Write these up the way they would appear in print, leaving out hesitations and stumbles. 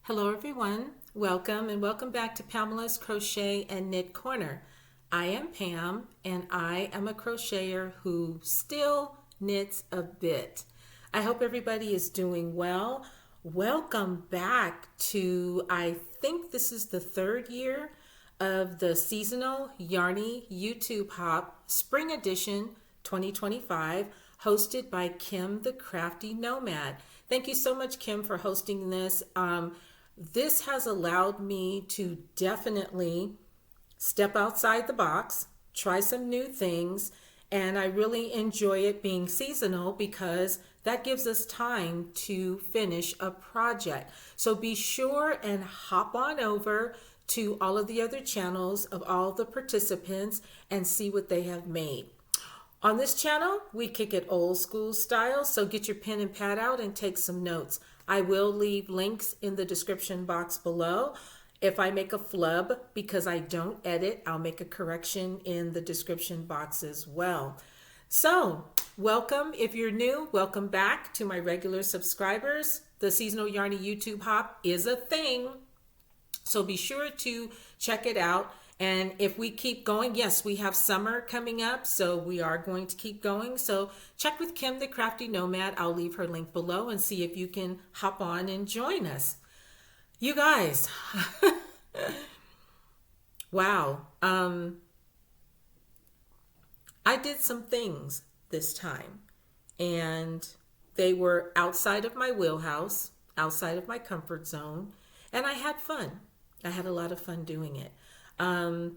Hello everyone, welcome and welcome back to Pamela's Crochet and Knit Corner. I am Pam and I am a crocheter who still knits a bit. I hope everybody is doing well. Welcome back to, I think this is the third year of the Seasonalyarnyyoutubehop Spring Edition 2025, hosted by Kimthecraftynomad. Thank you so much, Kim, for hosting this. This has allowed me to definitely step outside the box, try some new things, and I really enjoy it being seasonal because that gives us time to finish a project. So be sure and hop on over to all of the other channels of all the participants and see what they have made. On this channel, we kick it old school style, so get your pen and pad out and take some notes. I will leave links in the description box below. If I make a flub, because I don't edit, I'll make a correction in the description box as well. So, welcome. If you're new, welcome back to my regular subscribers. The Seasonal Yarny YouTube Hop is a thing, so be sure to check it out. And if we keep going, yes, we have summer coming up, so we are going to keep going. So check with Kim the Crafty Nomad. I'll leave her link below and see if you can hop on and join us. You guys, wow. I did some things this time, and they were outside of my wheelhouse, outside of my comfort zone, and I had fun. I had a lot of fun doing it. I'm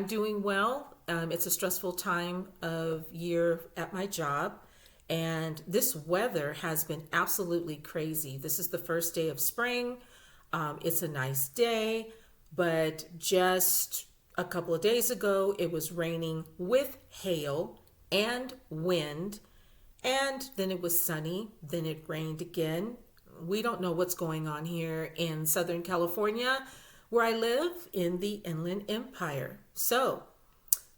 doing well. It's a stressful time of year at my job, and this weather has been absolutely crazy. This is the first day of spring. It's a nice day, but just a couple of days ago, it was raining with hail and wind, and then it was sunny, then it rained again. We don't know what's going on here in Southern California, where I live in the Inland Empire. So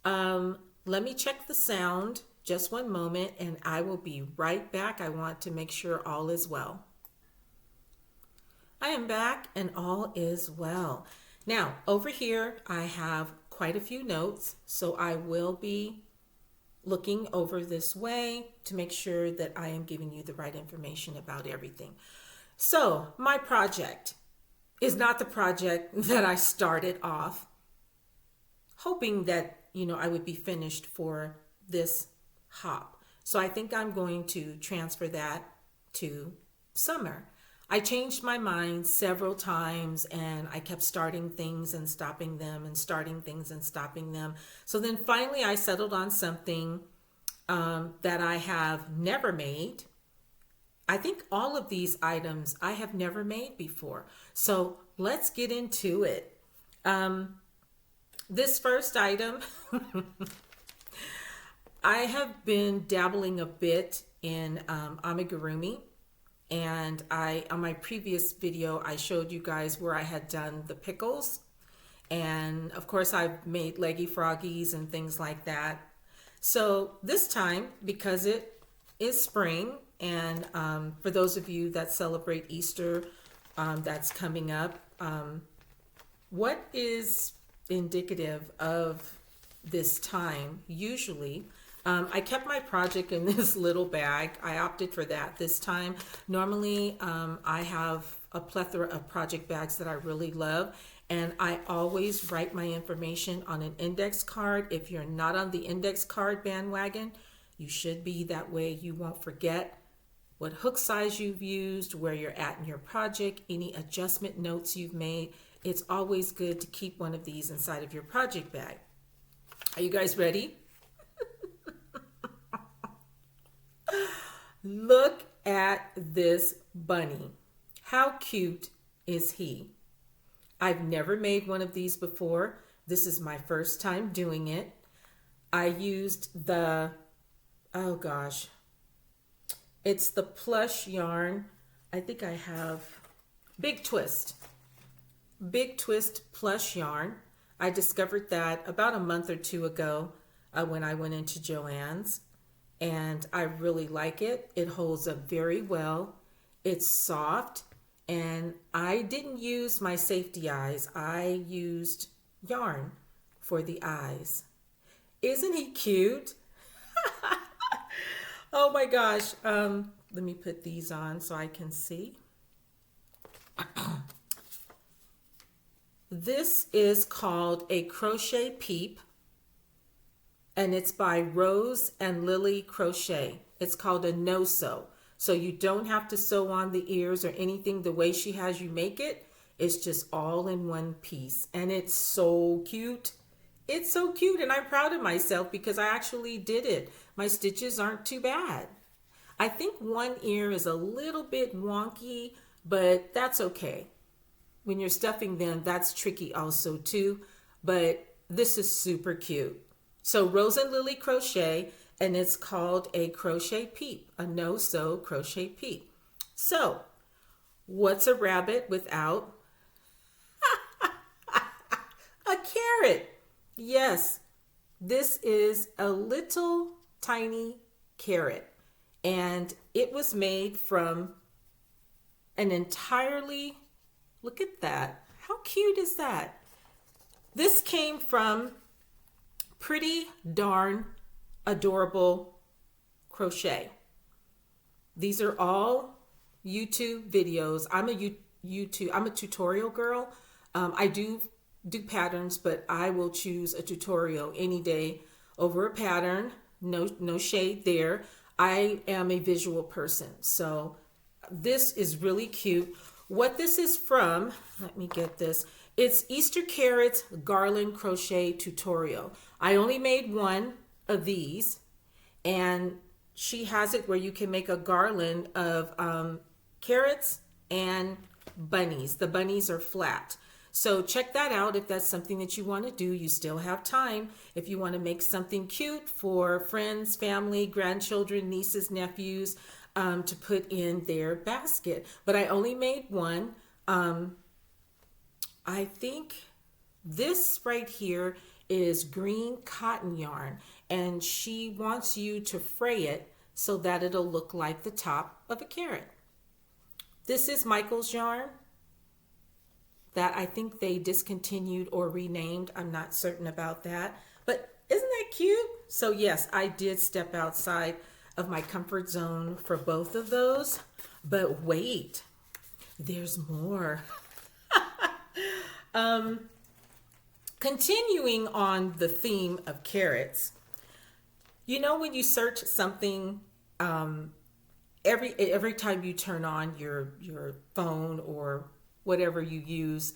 let me check the sound, just one moment, and I will be right back. I want to make sure all is well. I am back and all is well. Now, over here, I have quite a few notes, so I will be looking over this way to make sure that I am giving you the right information about everything. So my project is not the project that I started off hoping that, I would be finished for this hop. So I think I'm going to transfer that to summer. I changed my mind several times and I kept starting things and stopping them and starting things and stopping them. So then finally I settled on something that I have never made. I think all of these items I have never made before. So let's get into it. This first item, I have been dabbling a bit in amigurumi. And on my previous video, I showed you guys where I had done the pickles. And of course, I've made leggy froggies and things like that. So this time, because it is spring, and for those of you that celebrate Easter, that's coming up, what is indicative of this time usually? I kept my project in this little bag. I opted for that this time. Normally, I have a plethora of project bags that I really love, and I always write my information on an index card. If you're not on the index card bandwagon, you should be. That way you won't forget what hook size you've used, where you're at in your project, any adjustment notes you've made. It's always good to keep one of these inside of your project bag. Are you guys ready? Look at this bunny. How cute is he? I've never made one of these before. This is my first time doing it. I used the, oh gosh, it's the plush yarn. I think I have Big Twist plush yarn. I discovered that about a month or two ago when I went into Joann's, and I really like it. It holds up very well. It's soft And I didn't use my safety eyes. I used yarn for the eyes. Isn't he cute? Oh my gosh. Let me put these on so I can see. This is called a Crochet Peep, and it's by Rose and Lily Crochet. It's called a no-sew. So you don't have to sew on the ears or anything. The way she has you make it, it's just all in one piece. And it's so cute. It's so cute, and I'm proud of myself because I actually did it. My stitches aren't too bad. I think one ear is a little bit wonky, but that's okay. When you're stuffing them, that's tricky also too, but this is super cute. So Rose and Lily Crochet, and it's called a Crochet Peep, a no-sew Crochet Peep. So what's a rabbit without a carrot? Yes, this is a little tiny carrot, and it was made from an entirely, look at that. How cute is that? This came from Pretty Darn Adorable Crochet. These are all YouTube videos. I'm a tutorial girl. I do patterns, but I will choose a tutorial any day over a pattern. No shade there. I am a visual person, so this is really cute. What this is from, let me get this. It's Easter Carrot's Garland Crochet Tutorial. I only made one of these, and she has it where you can make a garland of carrots and bunnies. The bunnies are flat. So check that out if that's something that you want to do. You still have time if you want to make something cute for friends, family, grandchildren, nieces, nephews, to put in their basket. But I only made one. I think this right here is green cotton yarn, and she wants you to fray it so that it'll look like the top of a carrot. This is Michael's yarn that I think they discontinued or renamed. I'm not certain about that, but isn't that cute? So yes, I did step outside of my comfort zone for both of those, but wait, there's more. Continuing on the theme of carrots, you know, when you search something, every time you turn on your phone or whatever you use,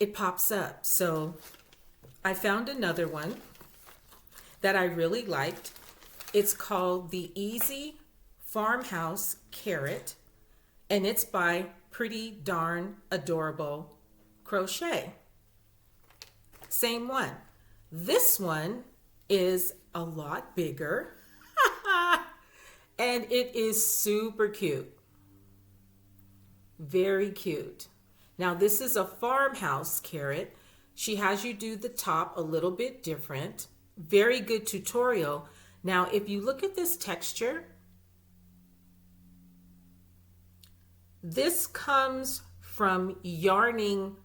it pops up. So I found another one that I really liked. It's called the Easy Farmhouse Carrot, and it's by Pretty Darn Adorable Crochet. Same one. This one is a lot bigger and it is super cute. Very cute. Now this is a farmhouse carrot. She has you do the top a little bit different. Very good tutorial. Now if you look at this texture, this comes from yarning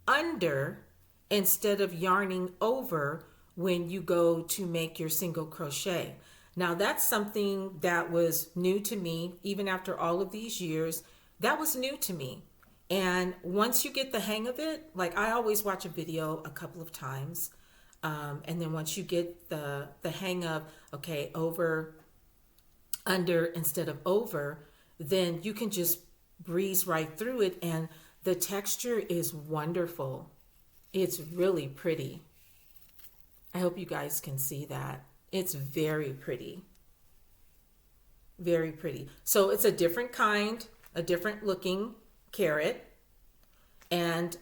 under instead of yarning over when you go to make your single crochet. Now that's something that was new to me. Even after all of these years, that was new to me. And once you get the hang of it, like I always watch a video a couple of times. And then once you get the hang of, okay, over, under instead of over, then you can just breeze right through it. And the texture is wonderful. It's really pretty. I hope you guys can see that. It's very pretty. Very pretty. So it's a different kind, a different looking carrot. And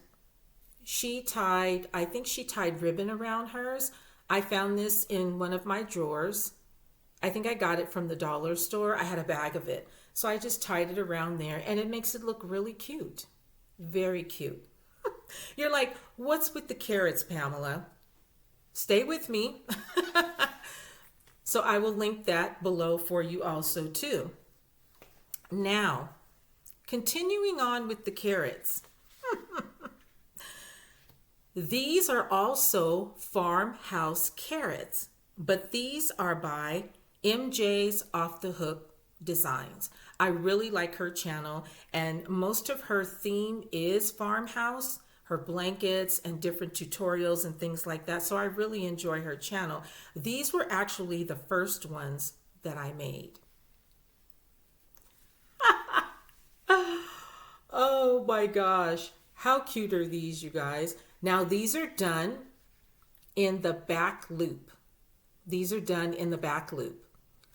she tied, I think she tied ribbon around hers. I found this in one of my drawers. I think I got it from the dollar store. I had a bag of it. So I just tied it around there, and it makes it look really cute. Very cute. You're like, what's with the carrots, Pamela? Stay with me. So I will link that below for you also too. Now, Continuing on with the carrots. These are also Farmhouse carrots, but these are by MJ's Off the Hook Designs. I really like her channel, and most of her theme is farmhouse, her blankets and different tutorials and things like that. So I really enjoy her channel. These were actually the first ones that I made. Oh my gosh. How cute are these, you guys? Now these are done in the back loop. These are done in the back loop.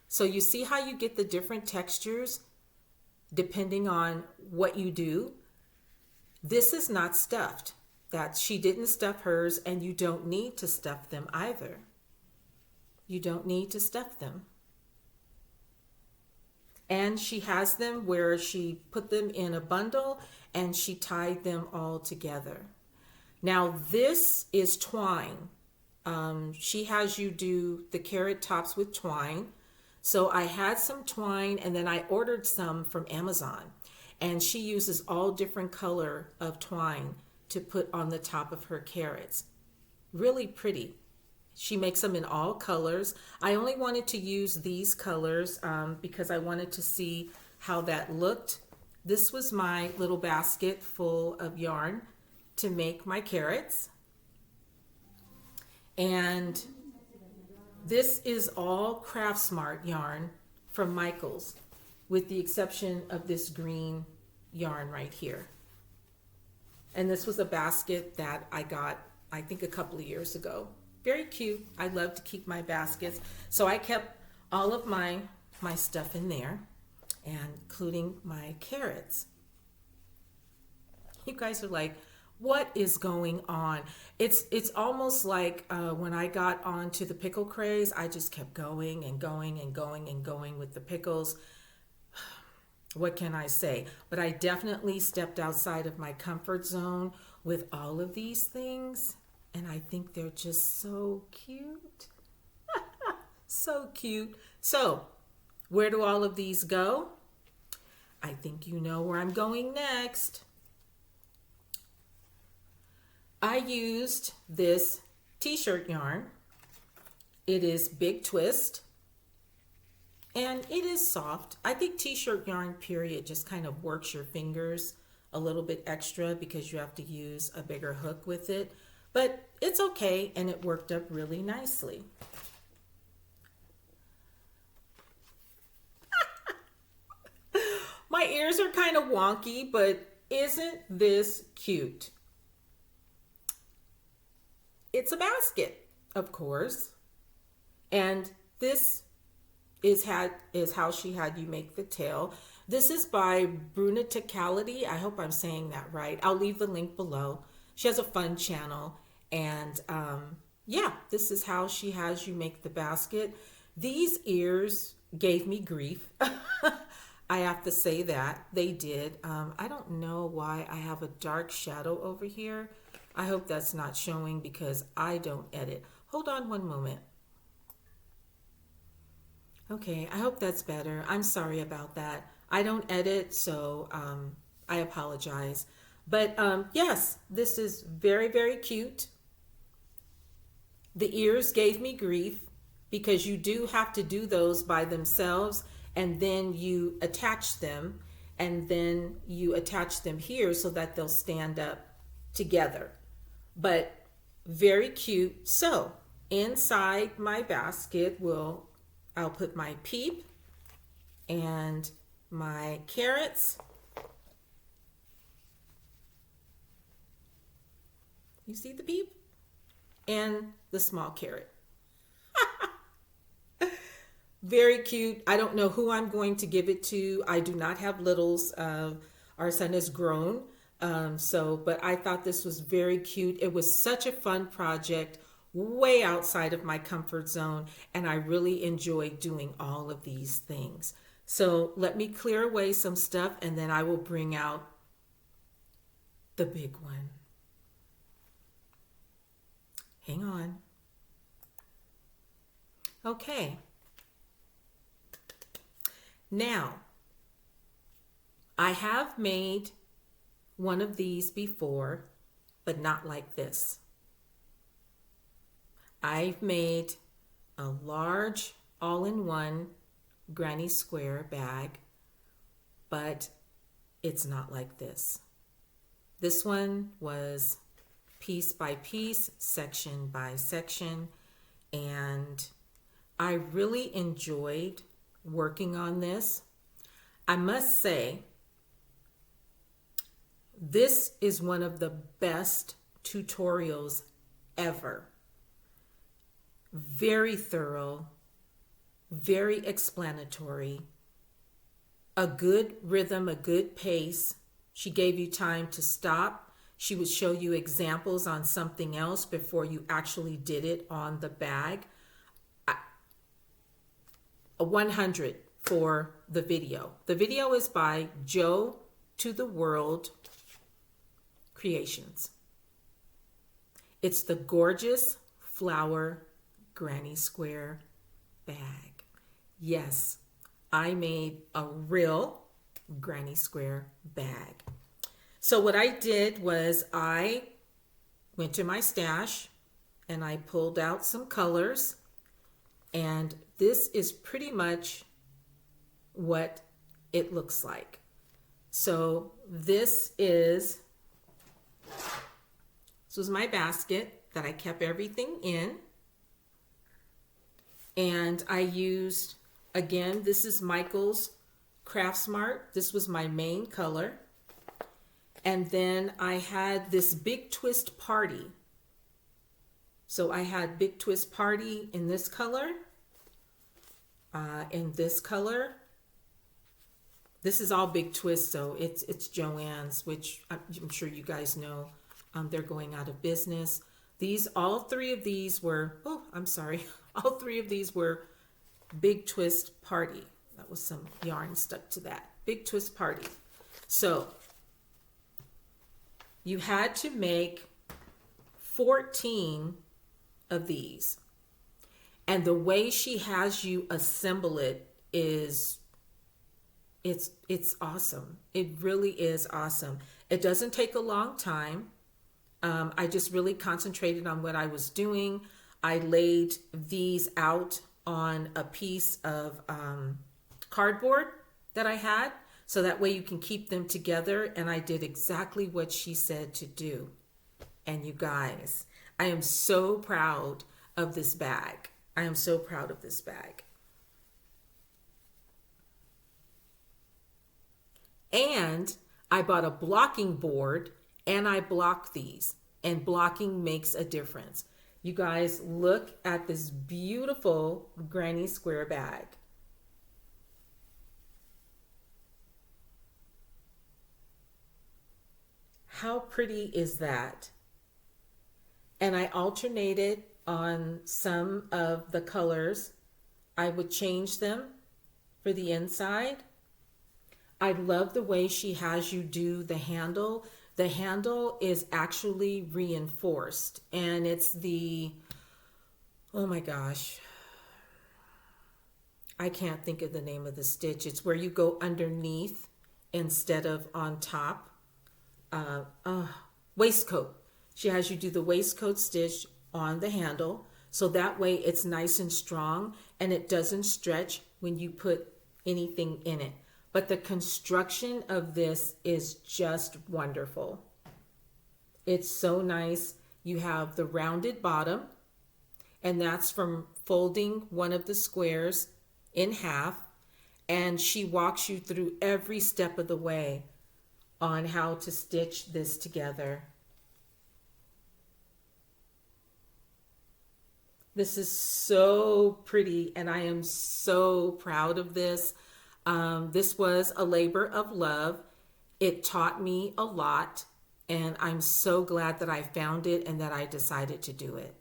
So you see how you get the different textures depending on what you do? This is not stuffed. That she didn't stuff hers, and you don't need to stuff them either. You don't need to stuff them. And she has them where she put them in a bundle and she tied them all together. Now this is twine. She has you do the carrot tops with twine. So I had some twine, and then I ordered some from Amazon, and she uses all different color of twine to put on the top of her carrots. Really pretty. She makes them in all colors. I only wanted to use these colors because I wanted to see how that looked. This was my little basket full of yarn to make my carrots. And this is all Craft Smart yarn from Michaels, with the exception of this green yarn right here. And this was a basket that I got, I think, a couple of years ago. Very cute. I love to keep my baskets. So I kept all of my stuff in there, and including my carrots. You guys are like, what is going on? It's almost like when I got onto the pickle craze, I just kept going and going and going and going with the pickles. What can I say? But I definitely stepped outside of my comfort zone with all of these things, and I think they're just so cute. So cute. So where do all of these go? I think you know where I'm going next. I used this t-shirt yarn. It is Big Twist, and it is soft. I think t-shirt yarn period just kind of works your fingers a little bit extra because you have to use a bigger hook with it, but it's okay, and it worked up really nicely. My ears are kind of wonky, but isn't this cute? It's a basket, of course, and this is how she had you make the tail. This is by Brunaticality. I hope I'm saying that right. I'll leave the link below. She has a fun channel, and yeah, this is how she has you make the basket. These ears gave me grief. I have to say that they did. I don't know why I have a dark shadow over here. I hope that's not showing because I don't edit. Hold on one moment. Okay, I hope that's better. I'm sorry about that. I don't edit, so I apologize. But yes, this is very, very cute. The ears gave me grief because you do have to do those by themselves, and then you attach them, and then you attach them here so that they'll stand up together. But very cute. So inside my basket I'll put my Peep and my carrots. You see the Peep? And the small carrot. Very cute. I don't know who I'm going to give it to. I do not have littles. Our son is grown. But I thought this was very cute. It was such a fun project, way outside of my comfort zone, and I really enjoyed doing all of these things. So let me clear away some stuff, and then I will bring out the big one. Hang on. Okay. Now, I have made one of these before, but not like this. I've made a large all-in-one granny square bag, but it's not like this. This one was piece by piece, section by section, and I really enjoyed working on this. I must say, this is one of the best tutorials ever. Very thorough, very explanatory, a good rhythm, a good pace. She gave you time to stop. She would show you examples on something else before you actually did it on the bag. A 100 for the video. The video is by Joe to the World Creations. It's the gorgeous flower granny square bag. Yes, I made a real granny square bag. So what I did was I went to my stash and I pulled out some colors, and this is pretty much what it looks like. So this was my basket that I kept everything in. And I used, again, this is Michael's Craft Smart. This was my main color. And then I had this Big Twist Party. So I had Big Twist Party in this color, in this color. This is all Big Twist, so it's Joann's, which I'm sure you guys know. They're going out of business. All three of these were, all three of these were Big Twist Party. That was some yarn stuck to that. Big Twist Party. So you had to make 14 of these. And the way she has you assemble it is, it's awesome. It really is awesome. It doesn't take a long time. I just really concentrated on what I was doing. I laid these out on a piece of cardboard that I had, so that way you can keep them together. And I did exactly what she said to do. And you guys, I am so proud of this bag. I am so proud of this bag. And I bought a blocking board and I blocked these. And blocking makes a difference. You guys, look at this beautiful granny square bag. How pretty is that? And I alternated on some of the colors. I would change them for the inside. I love the way she has you do the handle. The handle is actually reinforced, and it's oh my gosh, I can't think of the name of the stitch. It's where you go underneath instead of on top. Waistcoat. She has you do the waistcoat stitch on the handle, so that way it's nice and strong and it doesn't stretch when you put anything in it. But the construction of this is just wonderful. It's so nice. You have the rounded bottom, and that's from folding one of the squares in half. And she walks you through every step of the way on how to stitch this together. This is so pretty, and I am so proud of this. This was a labor of love. It taught me a lot, and I'm so glad that I found it and that I decided to do it.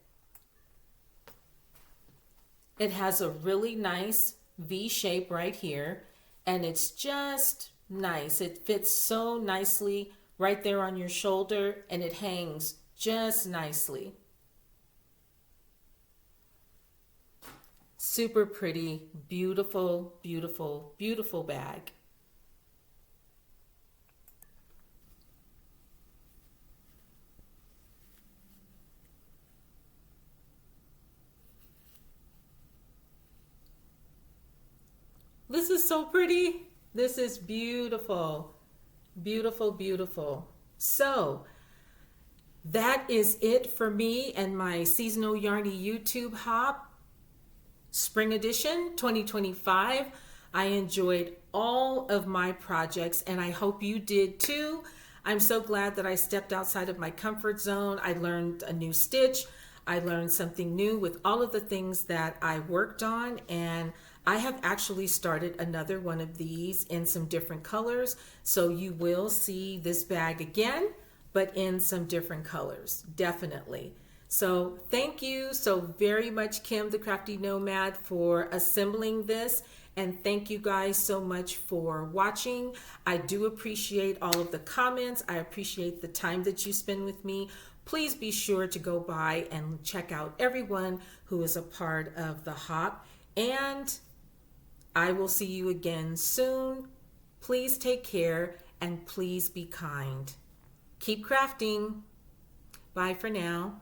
It has a really nice V shape right here, and it's just nice. It fits so nicely right there on your shoulder, and it hangs just nicely. Super pretty, beautiful, beautiful, beautiful bag. is so pretty. This is beautiful. Beautiful, beautiful. So that is it for me and my Seasonal Yarny YouTube Hop Spring Edition 2025. I enjoyed all of my projects and I hope you did too. I'm so glad that I stepped outside of my comfort zone. I learned a new stitch. I learned something new with all of the things that I worked on, and I have actually started another one of these in some different colors. So you will see this bag again, but in some different colors, definitely. So thank you so very much, Kim the Crafty Nomad, for assembling this. And thank you guys so much for watching. I do appreciate all of the comments. I appreciate the time that you spend with me. Please be sure to go by and check out everyone who is a part of the hop. And I will see you again soon. Please take care and please be kind. Keep crafting. Bye for now.